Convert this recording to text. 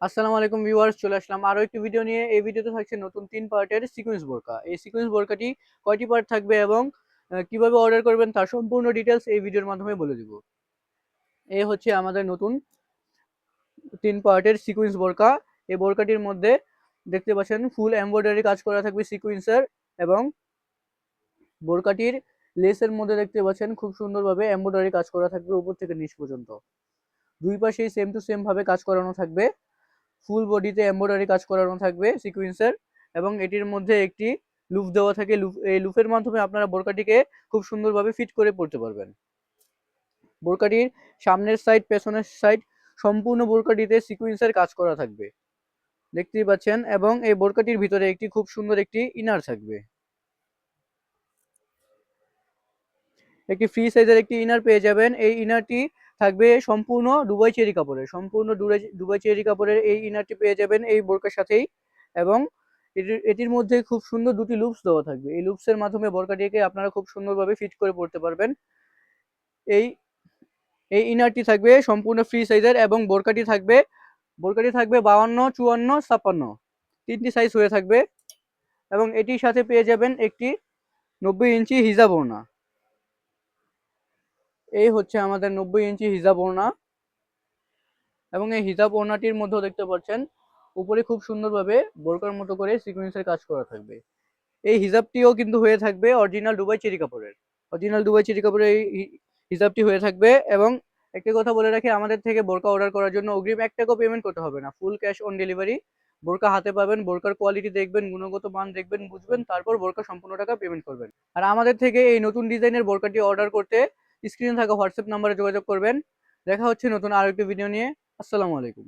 আসসালামু আলাইকুম ভিউয়ার্স, চলে আসলাম আরো একটি ভিডিও নিয়ে। এই ভিডিওতে থাকছে নতুন 3 পার্টের সিকোয়েন্স বোরকা। এই সিকোয়েন্স বোরকাটি কয়টি পার্ট থাকবে এবং কিভাবে অর্ডার করবেন তার সম্পূর্ণ ডিটেলস এই ভিডিওর মাধ্যমে বলে দিব। এই হচ্ছে আমাদের নতুন 3 পার্টের সিকোয়েন্স বোরকা। এই বোরকাটির মধ্যে দেখতে পাচ্ছেন ফুল এমব্রয়ডারি কাজ করা থাকবে সিকোয়েন্সের, এবং বোরকাটির লেসের মধ্যে দেখতে পাচ্ছেন খুব সুন্দরভাবে এমব্রয়ডারি কাজ করা থাকবে উপর থেকে নিচ পর্যন্ত। দুই পাশেই সেম টু সেম ভাবে কাজ করানো থাকবে। ফুল বডিতে এমব্রয়ডারি কাজ করানো থাকবে সিকোয়েন্সের, এবং এটির মধ্যে একটি লুপ দেওয়া থাকে। এই লুপের মাধ্যমে আপনারা বোরকাটিকে খুব সুন্দরভাবে ফিট করে পড়তে পারবেন। বোরকাটির সামনের সাইড, পেছনের সাইড সম্পূর্ণ বোরকাটিতে সিকোয়েন্সের কাজ করা থাকবে, দেখতেই পাচ্ছেন। এবং এই বোরকাটির ভিতরে একটি খুব সুন্দর একটি ইনার থাকবে। একটি ফ্রি সাইজের একটি ইনার পেয়ে যাবেন। এই ইনারটি থাকবে সম্পূর্ণ দুবাই চেরি কাপড়ের, সম্পূর্ণ দুবাই চেরি কাপড়ের এই ইনারটি পেয়ে যাবেন এই বোরকার সাথেই। এবং এটির মধ্যে খুব সুন্দর দুটি লুপস দেওয়া থাকবে। এই লুপসের মাধ্যমে বোরকাটিকে আপনারা খুব সুন্দরভাবে ফিট করে পড়তে পারবেন। এই এই ইনারটি থাকবে সম্পূর্ণ ফ্রি সাইজের, এবং বোরকাটি থাকবে 52, 54, 56 তিনটি সাইজ হয়ে থাকবে। এবং এটির সাথে পেয়ে যাবেন একটি 90 ইঞ্চি হিজাব ওড়না। এই হচ্ছে আমাদের 90 ইঞ্চি হিজাব ওড়না। এবং এই হিজাব ওড়নাটির মধ্যেও দেখতে পাচ্ছেন উপরে খুব সুন্দরভাবে বোরকার মতো করে সিকোয়েন্সের কাজ করা থাকবে। এই হিজাবটিও কিন্তু হয়ে থাকবে অরিজিনাল দুবাই চেরি কাপড়ের। অরিজিনাল দুবাই চেরি কাপড়ের এই হিজাবটি হয়ে থাকবে। এবং একটি কথা বলে রাখি, আমাদের থেকে বোরকা অর্ডার করার জন্য অগ্রিম 1 টাকাও পেমেন্ট করতে হবে না, ফুল ক্যাশ অন ডেলিভারি। বোরকা হাতে পাবেন, বোরকার কোয়ালিটি দেখবেন, গুণগত মান দেখবেন, বুঝবেন, তারপর বোরকা সম্পূর্ণ টাকা পেমেন্ট করবেন। আর আমাদের থেকে এই নতুন ডিজাইনের বোরকাটি অর্ডার করতে স্ক্রিনে থাকা হোয়াটসঅ্যাপ নাম্বারে যোগাযোগ করবেন। দেখা হচ্ছে নতুন আরেকটি ভিডিও নিয়ে। আসসালামু আলাইকুম।